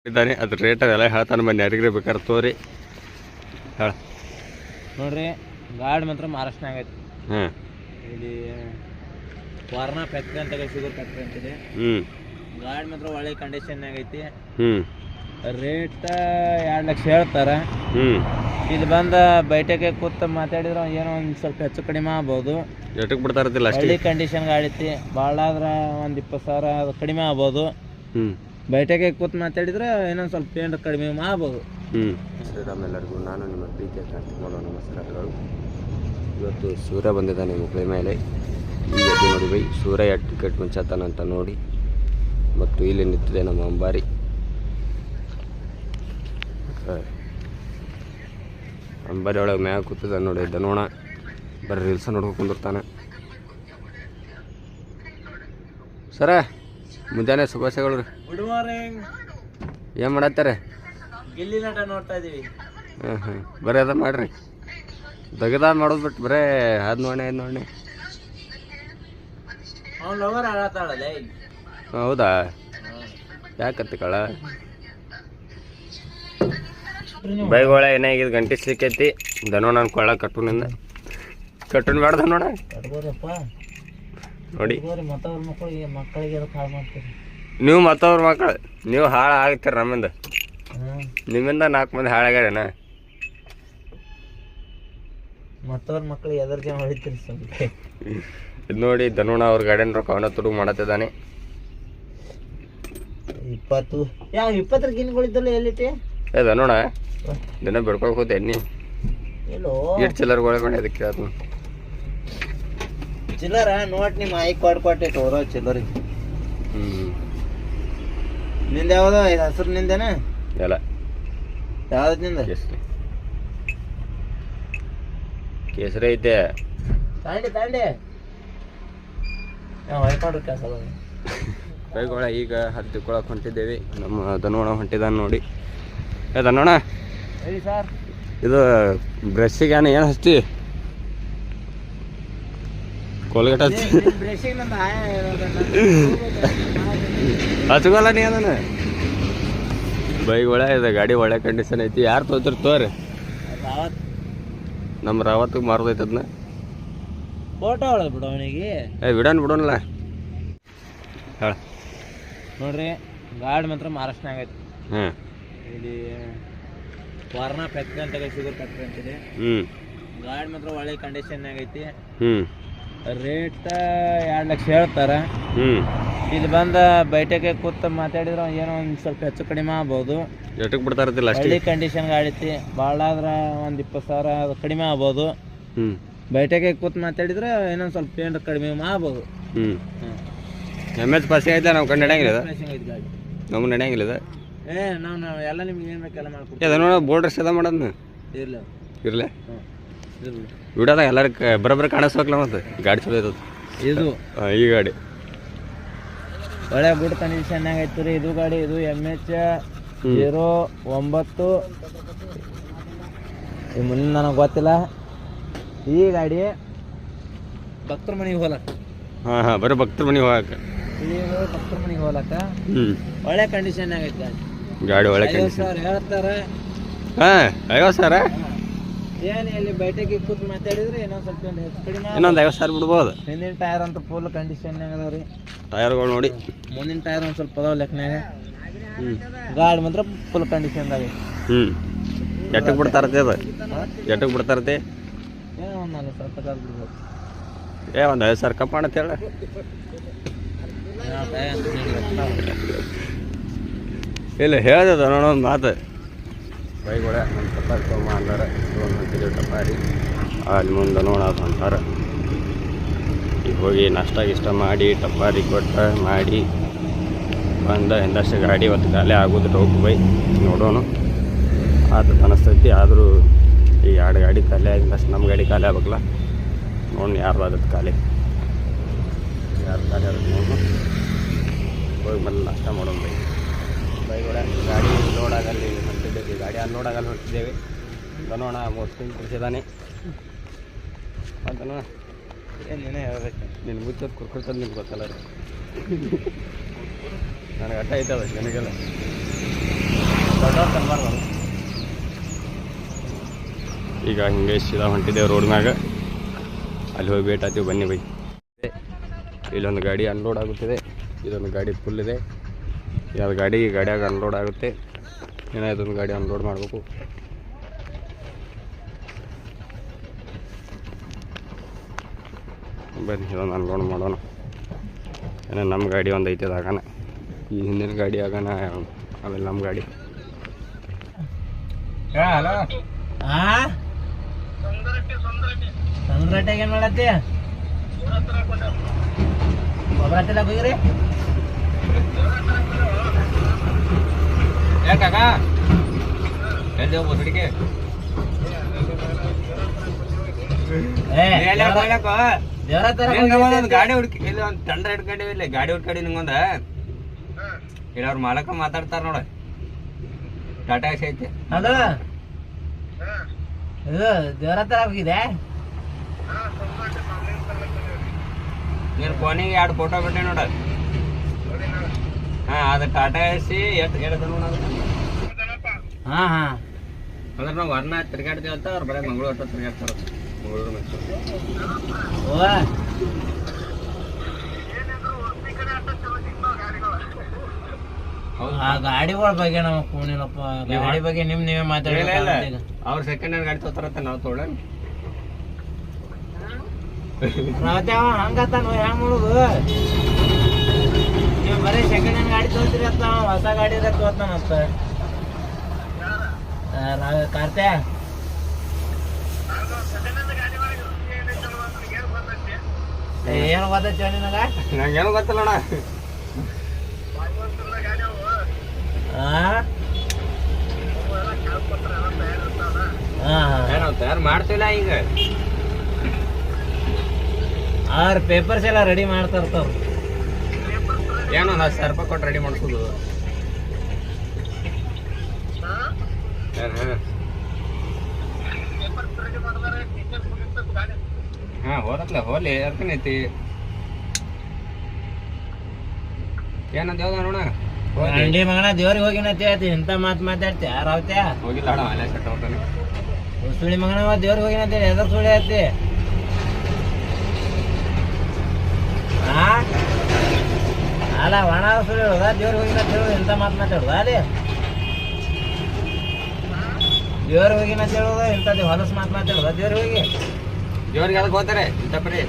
ಇದ್ದಾನೆ ಅದ್ರ ರೇಟ್ ಅದೆಲ್ಲ ಹೇಳ್ತಾನೆ ಬನ್ನಿ ಯಾರಿಗ್ರಿ ಬೇಕಾದ್ರೆ ತೋರಿ ಹೇಳ ನೋಡ್ರಿ ಗಾಡಿ ಮಾತ್ರ ಮಹಾರಾಷ್ಟ್ರನಾಗ ಐತಿ. ಹಾಂ ಇಲ್ಲಿ ವಾರ್ನಾ ಫ್ಯಾಕ್ಟ್ರಿ ಅಂತ ಶುಗರ್ ಫ್ಯಾಕ್ಟ್ರಿ ಅಂತಿದೆ. ಗಾಡಿ ಮಾತ್ರ ಒಳ್ಳೆ ಕಂಡೀಷನ್ನಾಗ ಐತಿ. ರೇಟ್ 2 ಲಕ್ಷ ಹೇಳ್ತಾರೆ. ಇಲ್ಲಿ ಬಂದ ಬೈಟಕ್ಕೆ ಕೂತ್ ಮಾತಾಡಿದ್ರೆ ಏನೋ ಒಂದು ಸ್ವಲ್ಪ ಹೆಚ್ಚು ಕಡಿಮೆ ಆಗ್ಬೋದು. ಎಷ್ಟಕ್ಕೆ ಬಿಡ್ತಾ ಇರ್ತಿಲ್ಲ ಹಳ್ಳಿ ಕಂಡೀಷನ್ ಗಾಡಿ ಐತಿ. ಭಾಳ ಆದ್ರೆ ಒಂದು 20,000 ಕಡಿಮೆ ಆಗ್ಬೋದು. ಬೈಟಕ್ಕೆ ಕೂತ್ ಮಾತಾಡಿದ್ರೆ ಇನ್ನೊಂದು ಸ್ವಲ್ಪ ಏನು ಕಡಿಮೆ ಆಗ್ಬೋದು. ಶ್ರೀರಾಮ್ ಎಲ್ಲರಿಗೂ ನಾನು ನಿಮ್ಮ ಪ್ರೀತಿಯ ಕಾರ್ತಿಕ್ ಮಾಡೋ ನಮಸ್ಕಾರಗಳು. ಇವತ್ತು ಸೂರ್ಯ ಬಂದಿದ್ದಾನೆ ಮುಕ್ಳಿ ಮೇಲೆ. ಈ ಎದ್ದು ನೋಡಿ ಬೈ ಸೂರ್ಯ ಟಿಕೆಟ್ ಮುಂಚಾತಾನಂತ ನೋಡಿ. ಮತ್ತು ಇಲ್ಲಿ ನಿಂತಿದೆ ನಮ್ಮ ಅಂಬಾರಿ. ಅಂಬಾರಿ ಒಳಗೆ ಮ್ಯಾಗ ಕೂತಿದ್ದ ನೋಡಿ ದನೋಣ ಬರೀ ರೀಲ್ಸ ನೋಡ್ಕೊಂಡು ಕುಂದಿರ್ತಾನೆ. ಸರ ಮುಂಜಾನೆ ಶುಭಾಶಯಗಳು ರೀ. Good morning. ಏನು ಮಾಡತ್ತಾರೆ? ಗಿಲ್ಲಿ ನಟ ನೋಡ್ತಾ ಇದೀವಿ. ಹಾಂ ಬರೀ ಅದ ಮಾಡ್ರಿ. ದಗದ ಮಾಡೋದು ಬಿಟ್ಟು ಬರೇ ಅದು ನೋಡಣೆ ಇದು ನೋಡಣೆ. ಅವ್ನು ಲವರ್ ಆಡತ್ತಾಳಲ್ಲ. ಹೌದಾ? ಯಾಕತ್ತಿ ಕಳ ಬೈಗೋಳ ಏನಾಗಿದೆ ಗಂಟೆ ಸಿಕ್ಕೈತಿ. ದನೋ ನಾನು ಕೊಳ್ಳ ಕಟ್ಟುನಿಂದ ಕಟ್ಟುನ್ ಬೇಡ ದನೋಣ ನೋಡಿ. ಮಕ್ಕಳಿಗೆ ಹಾಳು ಮಾಡ್ತೀರಿ ನೀವು ಮತ್ತವ್ರ ಮಕ್ಕಳು ನೀವು ಹಾಳು ಆಗ್ತೀರ. ನಮ್ಮಿಂದ ನಿಮ್ಮಿಂದ 4 ಮಂದಿ ಹಾಳಾಗ್ಯಾರೇನ. ಮತ್ತವ್ರ ಮಕ್ಕಳು ಎದರ್ಗೆ ಹೊಡಿತೀರಿ ಸ್ವಲ್ಪ. ಇದು ನೋಡಿ ದನೋಣ ಅವ್ರ ಗಾರ್ಡನ್ ರೊಕ್ಕ ಅವನ ತುಡುಗು ಮಾಡತ್ತಿದ್ದಾನೆ. 20 ಗಿನ್ಗಳಿದ್ದಲ್ಲ ಎಲ್ಲಿಟ್ಟೆ? ಏ ದನೋಣ ದಿನ ಬಿಡ್ಕೊಳಕ್ ಹೋತೆ ಎಣ್ಣಿ ಎಲ್ಲೋ ಎಷ್ಟು ಚಿಲ್ಲರ್ಗೊಳಗೊಂಡು ಅದಕ್ಕೆ ಕೇಳ್ತು. ಚಿಲ್ಲರ ನೋಟ್ ನಿಮ್ಮ ಆಯ್ಕೆ ಕೊಟ್ಟೆ ತೋರೋ ಚಿಲ್ಲರಿಗೆ. ನಿಂದ ಯಾವ್ದು ಹೆಸರು ನಿಂದೇನ? ಎಲ್ಲ ಯಾವ್ದು ನಿಂದ? ಕೇಸರಿ ಐತೆ. ತಾಂಡಿ ನಾವು ಹೊಯ್ಕೊಂಡ್ರೆ ಕೆಲಸ ಬೈಗೋಳ ಈಗ ಹತ್ತಿಕೊಳಕ್ಕೆ ಹೊಂಟಿದ್ದೇವೆ. ನಮ್ಮ ದನೋಣ ಹೊಂಟಿದ್ದಾನೆ ನೋಡಿ. ಏ ದನೋಣ ಹೇಳಿ ಸರ್. ಇದು ಬ್ರಷ್ಷಿಗೆ ಏನು ಹಚ್ತಿ? ಕೋಲ್ಗೇಟ್ ಹಚ್ಚಿ ಬ್ರಷಿಗೆ ನಂದು ಹಚ್ಕೋಲ್ಲ ನೀ ಅದನ್ನ. ಬೈಗೋಳ ಇದು ಗಾಡಿ ಒಳ್ಳೆ ಕಂಡೀಷನ್ ಐತಿ. ಯಾರು ತೊಗೊತೀರಿ ತೋರಿ. ನಮ್ಮ ರಾವತ್ತಿಗೆ ಮಾರೋದೈತೆ ಅದನ್ನ. ಫೋಟೋ ಹೊಡೆದು ಬಿಡು ಅವನಿಗೆ. ಬಿಡೋಣಲ್ಲ ಹೇಳ. ನೋಡ್ರಿ ಗಾಡಿ ಮಾತ್ರ ಮಹಾರಾಷ್ಟ್ರನಾಗ ಐತಿ. ಹಾಂ ಇಲ್ಲಿ ವಾರ್ನಾ ಫ್ಯಾಕ್ಟ್ರಿ ಅಂತ ಶುಗರ್ ಫ್ಯಾಕ್ಟ್ರಿ ಅಂತಿದೆ. ಗಾಡಿ ಮಾತ್ರ ಒಳ್ಳೆ ಕಂಡೀಷನ್ನಾಗ ಐತಿ. ರೇಟ್ 2 ಲಕ್ಷ ಹೇಳ್ತಾರೆ. ಇಲ್ಲಿ ಬಂದ ಬೈಟಕ್ಕೆ ಕೂತ್ ಮಾತಾಡಿದ್ರೆ ಏನೋ ಒಂದು ಸ್ವಲ್ಪ ಹೆಚ್ಚು ಕಡಿಮೆ ಆಗ್ಬೋದು. ಎಷ್ಟಕ್ಕೆ ಬಿಡ್ತಾ ಇರ್ತಿಲ್ಲ ಹಳ್ಳಿ ಕಂಡೀಷನ್ ಗಾಡಿ ಐತಿ. ಭಾಳ ಆದ್ರೆ ಒಂದು 20,000 ಕಡಿಮೆ ಆಗ್ಬೋದು. ಬೈಟಕ್ಕೆ ಕೂತ್ ಮಾತಾಡಿದ್ರೆ ಇನ್ನೊಂದು ಸ್ವಲ್ಪ ಏನು ಕಡಿಮೆ ಆಗ್ಬೋದು. MS ಪಾಸಿಂಗ್ ಐತೆ. ನಾವು ಕಂಡು ನಡೆಯಂಗಿಲ್ಲ ಗಾಡಿ ನಮ್ಗೆ ನಡೆಯಂಗಿಲ್ಲ ಇದು. ನಾವು ಎಲ್ಲ ನಿಮ್ಗೆ ಏನು ಬೇಕೆಲ್ಲ ಮಾಡ್ಕೊಡ್ತೀವಿ. ಅದು ನೋಡ ಬೋರ್ಡ್ ರಶ್ ಅದ ಮಾಡೋದು ಇರಲ್ಲ ಇರಲೇ ವಿಡಿಯೋದಾಗ ಎಲ್ಲರೂ ಬರೋಬ್ಬರ ಕಾಣಿಸ್ಬೇಕಲ್ಲ. ಮತ್ತು ಗಾಡಿ ಚಲೋ ಇರ್ತದೆ ಇದು. ಈ ಗಾಡಿ ಒಳ್ಳೆ ಗುಡ್ ಕಂಡೀಷನ್ನಾಗ ಐತಿ ರೀ. ಇದು ಗಾಡಿ ಇದು MH 09. ಈ ಮುಂದೆ ನನಗೆ ಗೊತ್ತಿಲ್ಲ. ಈ ಗಾಡಿ ಭಕ್ತರ ಮನೆಗೆ ಹೋಗ್ಲಕ್ಕ. ಹಾಂ ಬರೀ ಭಕ್ತರ ಮನೆಗೆ ಹೋಗಕ್ಕೆ. ಭಕ್ತರ ಮನೆಗೆ ಹೋಗ್ಲಕ್ಕ ಒಳ್ಳೆ ಕಂಡೀಷನ್ನಾಗ ಐತಿ ಗಾಡಿ ಒಳ್ಳೆ 50,000 ಹೇಳ್ತಾರೆ. ಹಾಂ 50,000 ಏನು ಇಲ್ಲಿ ಬೈಟಕ್ಕೆ ಕೂತ್ ಮಾತಾಡಿದ್ರೆ ಇನ್ನೊಂದು ಸ್ವಲ್ಪ ಕಡಿಮೆ. ಇನ್ನೊಂದು 50,000 ಬಿಡ್ಬೋದು. ಹಿಂದಿನ ಟೈರ್ ಅಂತೂ ಫುಲ್ ಕಂಡೀಷನ್ನಾಗ ಅದಾವ ರೀ. ಟೈರ್ಗಳು ನೋಡಿ. ಮುಂದಿನ ಟೈರ್ ಒಂದು ಸ್ವಲ್ಪ ಅದಾವ ಲೆಕ್ಕನಾಗ. ಗಾಡಿ ಮಾತ್ರ ಫುಲ್ ಕಂಡೀಷನ್ದಾಗ. ಎಷ್ಟಕ್ಕೆ ಬಿಡ್ತಾ ಇರ್ತಿ ಅದು? ಎಷ್ಟಕ್ಕೆ ಬಿಡ್ತಾ ಇರ್ತಿ? ಏನೋ ಒಂದು 40,000 ಬಿಡ್ಬೋದು. ಒಂದು 50,000 ಕಪ್ ಮಾಡತ್ತೆ ಹೇಳ. ಇಲ್ಲ ಹೇಳ್ದ ನೋಡೋ ಒಂದು ಮಾತು. ಬೈಗೋಳೆ ನಮ್ಮ ಟಪಾರಿ ತೊಗೊಂಬ ಅಂದಾರೆ. ಹೊಂಟಿದ್ದೀವಿ ಟಪಾರಿ. ಅಲ್ಲಿ ಮುಂದೆ ನೋಡೋದು ಅಂತಾರೆ. ಈಗ ಹೋಗಿ ನಾಷ್ಟ ಗಿಷ್ಟ ಮಾಡಿ ಟಪಾರಿ ಕೊಟ್ಟು ಮಾಡಿ ಬಂದ ಎಂದಷ್ಟು ಗಾಡಿ ಇವತ್ತು ಖಾಲಿ ಆಗೋದು ಹೋಗಿ ಬೈ ನೋಡೋಣ ಆತ ಅನಿಸ್ತೈತಿ. ಆದರೂ ಈ 2 ಗಾಡಿ ಖಾಲಿ ಆಗಿದ್ದಷ್ಟು ನಮ್ಮ ಗಾಡಿ ಖಾಲಿ ಆಗ್ಬೇಕಲ್ಲ. ನೋಡಿ ಯಾರು ಆದದ್ದು ಖಾಲಿ ಯಾರು ಖಾಲಿ ಆದದ್ದು ನೋಡು. ಹೋಗಿ ಬಂದು ನಾಷ್ಟ ಮಾಡೋಣ ಬೈಗೋಳ. ಗಾಡಿ ಲೋಡ್ ಆಗಲ್ಲಿ ಹೊಂಟಿದ್ದೇವೆ. ಗಾಡಿ ಅನ್ಲೋಡ್ ಆಗಲ್ಲಿ ಹೊಂಟಿದ್ದೇವೆ. ದನೋಣ 30 ತಿಂಗಳು ಕುಡಿಸಿದ್ದಾನೆ ಅಂತನೋ. ಏನು ನೀನೇ ಹೇಳ್ಬೇಕು. ನಿನ್ನ ಮುಚ್ಚೋದು ಕುರ್ಕೊಳ್ತದೆ ನಿಮ್ಗೆ ಗೊತ್ತಲ್ಲ ರೀ. ನನಗೆ ಅಟ್ಟ ಐತದ ನನಗೆಲ್ಲ. ದೊಡ್ಡವ್ರು ತರಬಾರ್ದು. ಈಗ ಹಿಂಗೆ ಸೀದಾ ಹೊಂಟಿದ್ದೇವೆ ರೋಡ್ ಮ್ಯಾಗ. ಅಲ್ಲಿ ಹೋಗಿ ಭೇಟಿ ಆತೀವಿ ಬನ್ನಿ ಬೈ. ಇಲ್ಲೊಂದು ಗಾಡಿ ಅನ್ಲೋಡ್ ಆಗುತ್ತಿದೆ, ಇದೊಂದು ಗಾಡಿ ಫುಲ್ ಇದೆ. ಯಾವ್ದು ಗಾಡಿಯಾಗ ಅನ್ಲೋಡ್ ಆಗುತ್ತೆ. ಏನೋ ಇದೊಂದು ಗಾಡಿ ಅನ್ಲೋಡ್ ಮಾಡಬೇಕು. ಬನ್ನಿ ಇದೊಂದು ಅನ್ಲೋಡ್ ಮಾಡೋಣ. ಏನೋ ನಮ್ಮ ಗಾಡಿ ಒಂದು ಐತೆ ಅದಾಗಣ, ಈ ಹಿಂದಿನ ಗಾಡಿ ಆಗೋಣ, ಆಮೇಲೆ ನಮ್ಮ ಗಾಡಿ. ಹಲೋ ಸಂದ್ರಟ್ಟೆಗೆ ಏನು ಮಾಡತ್ತಿ? ಗೊಬ್ಬರ ಹತ್ತಿಲ್ಲ ಹೋಗಿರಿ ಯಾಕಾಗ ಎಲ್ಲಿ ಹೋಗ್ಬೋದು ಹುಡುಗಿ? ದೇವರ ಗಾಡಿ ಹುಡುಕಿ ಇಲ್ಲಿ ಒಂದು ತಂಡ ಹಿಡ್ಕೊಂಡಿವಿ. ಇಲ್ಲಿ ಗಾಡಿ ಹುಡ್ಕಡಿ ನಿಂಗೊಂದ ಇಲ್ಲಿ ಅವ್ರ ಮಾಲಕ ಮಾತಾಡ್ತಾರ ನೋಡ. ಟಾಟಾ ಎಸ್ ಐತಿ. ಹಲೋ, ಇದು ದೇವರ ಹತ್ರ ಹೋಗಿದೆ. ನೀನು ಫೋನಿಗೆ 2 ಫೋಟೋ ಬಿಟ್ಟೆ ನೋಡ. ಹಾಂ, ಅದು ಟಾಟಾ ಎಸಿ ಎಷ್ಟು ನೋಡ. ಹಾಂ ಹಾಂ, ಅಂದ್ರೆ ನಾವು ವರ್ಣ ತಿರ್ಗಾಡ್ತೀವಿ ಅಂತ ಅವ್ರು ಬರೀ ಮಂಗಳೂರು ಅಷ್ಟು ತಿರ್ಗಾಡ್ತಾರೆ. ಮಂಗಳೂರು ಆ ಗಾಡಿಗಳ ಬಗ್ಗೆ ನಾವು ಕೂಣಿಲ್ಲಪ್ಪ. ಗಾಡಿ ಬಗ್ಗೆ ನೀವೇ ಮಾತಾಡಿ. ಅವ್ರು ಸೆಕೆಂಡ್ ಹ್ಯಾಂಡ್ ಗಾಡಿ ತೋತಾರಂತ ನಾವು ತೊಗೊಳ. ಹಂಗತ್ತ ನಾವು ಹೆಂಗ್ ಮಾಡುದು? ನೀವು ಬರೀ ಸೆಕೆಂಡ್ ಹ್ಯಾಂಡ್ ಗಾಡಿ ತೋತೀರಿ ಅಂತ, ಹೊಸ ಗಾಡಿ ತೋತಾನಂತ. ಕಾರ್ತ್ಯ ಏನು ಗೊತ್ತೈತಿ ನಿನಗ? ನಂಗೇನು ಗೊತ್ತಿಲ್ಲ ಅಣ್ಣ. ನಾವು ತಯಾರು ಮಾಡ್ತಿಲ್ಲ ಈಗ. ಅವ್ರ ಪೇಪರ್ಸ್ ಎಲ್ಲ ರೆಡಿ ಮಾಡ್ತಾ ಇರ್ತಾವ. ಏನೋ 10,000 ರೂಪಾಯಿ ಕೊಟ್ಟು ರೆಡಿ ಮಾಡಿಸೋದು. ಹಾಂ, ಹೋದತ್ಲ ಹೋಲಿ ಅರ್ಕನೈತಿ. ಏನಂತ ಯಾವ್ದ ನೋಡ ಅಂಡಿ ಮಗನ ದೇವ್ರಿಗೆ ಹೋಗಿನತಿ ಆಯ್ತು. ಇಂಥ ಮಾತು ಮಾತಾಡ್ತಿ ಯಾರಾವ್ತ್ಯ? ಹೋಗಿಲ್ಲ ಅಣ್ಣ, ಅಲ್ಲೇ ಸೆಟ್ ಹೋಗ್ತಾನೆ. ಸುಳಿ ಮಗನ ದೇವ್ರಿಗೆ ಹೋಗಿನತಿ, ಎದ್ರ ಸುಳಿ ಆಯ್ತಿ? ಅಲ್ಲ ಒಣ ಸುಳಿ ಹೇಳುದ? ದೇವ್ರಿಗೆ ಹೋಗಿನತಿ ಹೇಳುದು ಇಂಥ ಮಾತು ಮಾತಾಡುದ? ಅಲ್ಲಿ ದೇವ್ರಿಗೆ ಹೋಗಿನತಿ ಹೇಳುದ ಇಂಥದ್ದು ಹೊಲಸು ಮಾತು ಮಾತಾಡುದ? ದೇವ್ರಿಗೆ ಹೋಗಿ ದೇವ್ರಿಗೆ ಅದಕ್ಕೆ ಹೋಗ್ತಾರೆ ಇಂಥ ಪರಿ.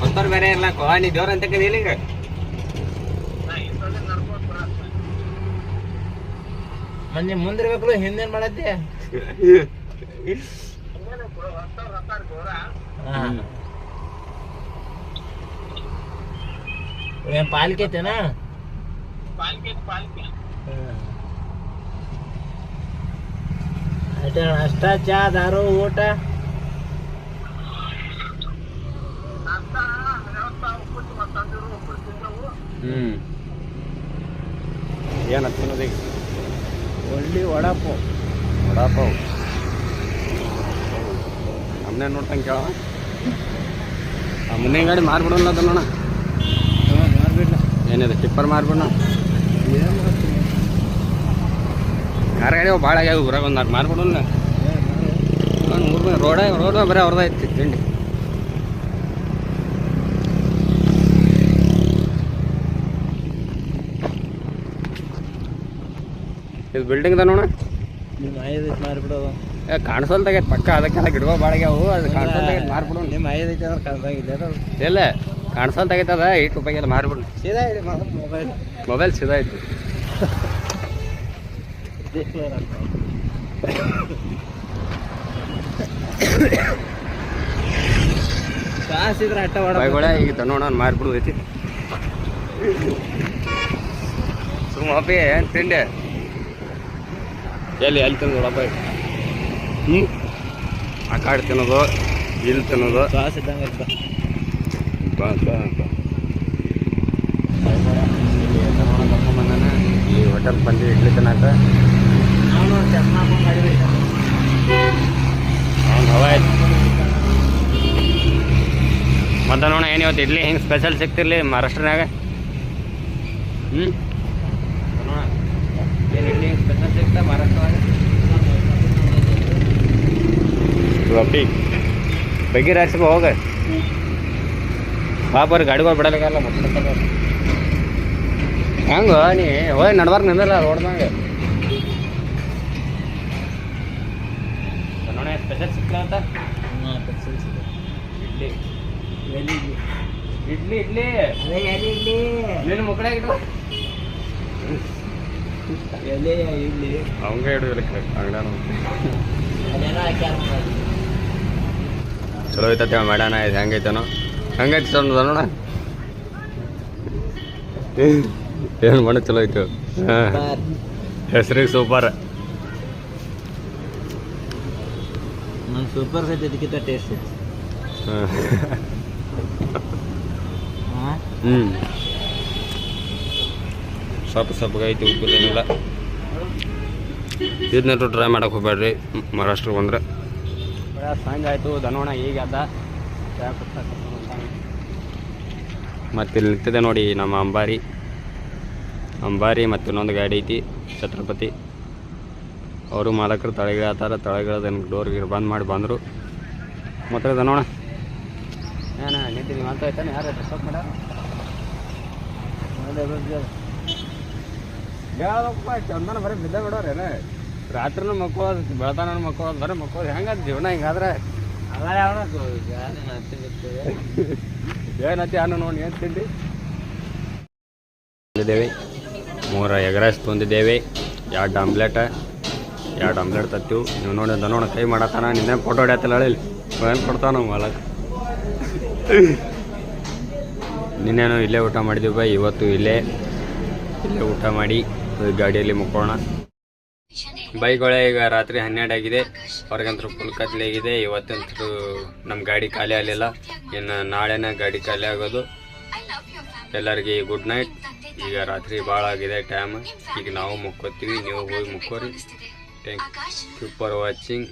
ಹೊತ್ತವ್ರು ಬೇರೆ ಇರ್ಲಾಕೋ, ನೀ ದೇವ್ರ ಅಂತ ಕದಿಲ್ಲ ಈಗ. ಮಂದಿ ಮುಂದಿರ್ಬೇಕಲ್ಲ, ಹಿಂದೇನ್ ಮಾಡತ್ತಿ? ಏನ್ ಪಾಲಿಕೆ ಐತೆನಾ? ಆಯ್ತು ಅಷ್ಟ, ಚಾ ದಾರು ಊಟ ಏನು ತಿನ್ನೋದೀಗ? ಒಳ್ಳೆ ವಡಾಪಾವ್. ನಮ್ಮನೆ ನೋಡ್ತಂಗೆ ಕೇಳ. ಆ ಮುಂದೆ ಗಾಡಿ ಮಾರ್ಬಿಡೋಲ್ಲ ಅದು ನೋಡ. ಮಾರ್ಬಿಡ್ಲ. ಏನಿದೆ ಟಿಪ್ಪರ್ ಮಾರ್ಬಿಡ. ಯಾರ ಗಾಡಿ ಭಾಳ ಆಗ್ಯಾವ ಊರಾಗ. ಒಂದು 4 ಮಾರ್ಬಿಡೋಲ್ಲ. ರೋಡ್ ಬರೀ ಅವ್ರದ್ದು ಐತಿ ತಿಂಡಿ. ಇದು ಬಿಲ್ಡಿಂಗ್ ನೋಡ. ನಿಮ್ಮ ಐದೈತೆ ಮಾರ್ಬಿಡೋದು. ಕಾಣಿಸಲ್ದಾಗೈತೆ ಪಕ್ಕ. ಅದಕ್ಕೆಲ್ಲ ಗಿಡಗಳು ಭಾಳ ಆಗ್ಯಾವು. ಅದು ಕಾಣಿಸಲ್ದಾಗೈತೆ ಮಾರ್ಬಿಡೋಣ. ನಿಮ್ಮ ಐದೈತೆ ಅಂದ್ರೆ ಕಳ್ದಾಗಿದೆ ಅದು. ಇಲ್ಲ, ಕಾಣಿಸಲ್ದಾಗೈತೆ ಅದ. 8 ರೂಪಾಯಿಗೆಲ್ಲ ಮಾರ್ಬಿಡು. ಸೀದಾ ಹೇಳಿ ಮೊಬೈಲ್ ಸೀದಾ ಐತಿ. ಕಾಸಿದ್ರೆ ಅಟ್ಟ ಬಾಯ್ಗೊಳೆ ಈಗ ತನ್ನೋಣ ಮಾರ್ಬಿಡು ಐತಿ. ಸುಮ್ಮ ಹಬ್ಬಿ ಏನು ತಿಂಡಿ ಎಲ್ಲಿ ತಿನ್ನೋದು ವಡಪಾವ್? ಆ ಕಾಡು ತಿನ್ನೋದು, ಇಲ್ಲಿ ತಿನ್ನೋದು. ಕಾಸು ಇದ್ದಂಗೆ ಇರ್ತ. ಕರ್ಕೊಂಬಂದಾನ ಈ ಹೋಟೆಲ್ ಬಂದು ಇಡ್ಲಿ ತಿನ್ನಾಕ. ಅವನು ಚಸ್ಮಾ ಹಾಕೊಂಡು ಗಾಡಿ ಬಿಡ್ತಾನೆ. ಅವ್ನು ಹವಾ ಐತಿ. ಮತ್ತೆ ನೋಡ ಏನು ಇವತ್ತು ಇಡ್ಲಿ ಹಿಂಗೆ ಸ್ಪೆಷಲ್ ಸಿಗ್ತಿರ್ಲಿ ಮಹಾರಾಷ್ಟ್ರನಾಗ. ಏನು ಇಡ್ಲಿ ಹಿಂಗೆ ಸ್ಪೆಷಲ್ ಸಿಗ್ತಾ ಮಹಾರಾಷ್ಟ್ರದಾಗ? ರೊಟ್ಟಿ ಬಗ್ಗೆ ರಾಸಿಬ ಹೋಗ ಪಾಪರ್ ಗಾಡಿಗಳು ಬಿಡಲಿಲ್ಲ ಮತ್ತೆ ಹೆಂಗ ನೀ ಹೋಗಿ ನಡ್ಬಾರ್ದು ನಿಂದಲ್ಲ ರೋಡ್ದಾಗ. ನೋಡ ಸ್ಪೆಷಲ್ ಸಿಕ್ತ ಅಂತ ಇಡ್ಲಿ ಇಡ್ಲಿ ಇಡ್ಲಿ ಇಡ್ಲಿ ನೀನು ಮುಕ್ಕಳಾಗಿಟ್ಟು ಎಲೆ ಇಡ್ಲಿ ಅವಂಗ ಇಡು ಅಂಗಡ ಚಲೋ ಐತತಿ ಮಾಡ್ಯಾನ. ಇದು ಹೆಂಗೈತನೋ ಹಂಗೈತಿ ಚಂದ ನೋಡ. ಏನು ಮಾಡ ಚಲೋ ಐತೆ. ಹಾಂ ಹೆಸ್ರಿಗೆ ಸೂಪರ್. ನನ್ನ ಸೂಪರ್ ಸೈತ್ ಇದಕ್ಕಿಂತ ಟೇಸ್ಟ್. ಸಪ್ಪಗೈತಿ ಉಪ್ಪಿಲ್ಲ. ಇದನ್ನಂತೂ ಟ್ರೈ ಮಾಡಕ್ಕೆ ಹೋಗ್ಬೇಡ್ರಿ ಮಹಾರಾಷ್ಟ್ರಕ್ಕೆ ಬಂದರೆ. ಸಂಜೆ ಆಯಿತು ದನೋಣ ಈಗ ಅದ ಮತ್ತು ಇಲ್ಲಿ ನಿಂತಿದೆ ನೋಡಿ ನಮ್ಮ ಅಂಬಾರಿ ಮತ್ತು ಇನ್ನೊಂದು ಗಾಡಿ ಐತಿ ಛತ್ರಪತಿ. ಅವರು ಮಾಲಕರು ತಳಗಿಳತ್ತಾರ. ತಳಗಿಳದನ್ನು ಡೋರ್ ಗೀರ್ ಬಂದ್ ಮಾಡಿ ಬಂದರು. ಮತ್ತು ದನೋಣ ಏನು ನಿಂತಿದ್ದೀವಿ ಅಂತ ಆಯ್ತಾನೆ ಯಾರು ಡಿಸ್ಟರ್ಬ್ ಮಾಡ ಹೇಳಪ್ಪ ಚಂದನ ಬರೀ ಬಿದ್ದ ಬಿಡೋರೇನ. ರಾತ್ರಿನೂ ಮಕ್ಕಳು ಬೆಳತಾನ ಮಕ್ಕಳು ಬರೀ ಮಕ್ಕಳು ಹೆಂಗ ಜೀವನ ಹಿಂಗಾದ್ರೆ ಏನತಿ ಅನ್ನ ನೋಡಿ ಏನು ತಿಂಡಿ ತಂದಿದ್ದೇವೆ. 3 ಎಗ್ ರೈಸ್ ತಂದಿದ್ದೇವೆ. 2 ಆಮ್ಲೆಟ್ ತತ್ತೀವಿ. ನೀವು ನೋಡಿ ದನೋಣ ಕೈ ಮಾಡತ್ತಾನ. ನಿನ್ನೆ ಫೋಟೋ ಹೊಡ್ಯಾತಿಲ್ಲ ಹೇಳಿ ಏನು ಕೊಡ್ತಾವ ನಾವು ಮಾಲಕ್. ನಿನ್ನೇನು ಇಲ್ಲೇ ಊಟ ಮಾಡಿದ್ದೀವಿ ಬೈ. ಇವತ್ತು ಇಲ್ಲೇ ಊಟ ಮಾಡಿ ಗಾಡಿಯಲ್ಲಿ ಮುಕ್ಕೋಣ ಬೈಗಳೇ. ಈಗ ರಾತ್ರಿ 12 ಆಗಿದೆ. ಹೊರಗಂತೂ ಫುಲ್ ಕತ್ಲಾಗಿದೆ. ಇವತ್ತಂತೂ ನಮ್ಮ ಗಾಡಿ ಖಾಲಿ ಆಗಲಿಲ್ಲ. ಇನ್ನು ನಾಳೆನೇ ಗಾಡಿ ಖಾಲಿ ಆಗೋದು. ಎಲ್ಲರಿಗೆ ಗುಡ್ ನೈಟ್. ಈಗ ರಾತ್ರಿ ಭಾಳ ಆಗಿದೆ ಟೈಮ್. ಈಗ ನಾವು ಮುಕ್ಕೋತೀವಿ. ನೀವು ಹೋಗಿ ಮುಕ್ಕೋರಿ. Thank you for watching.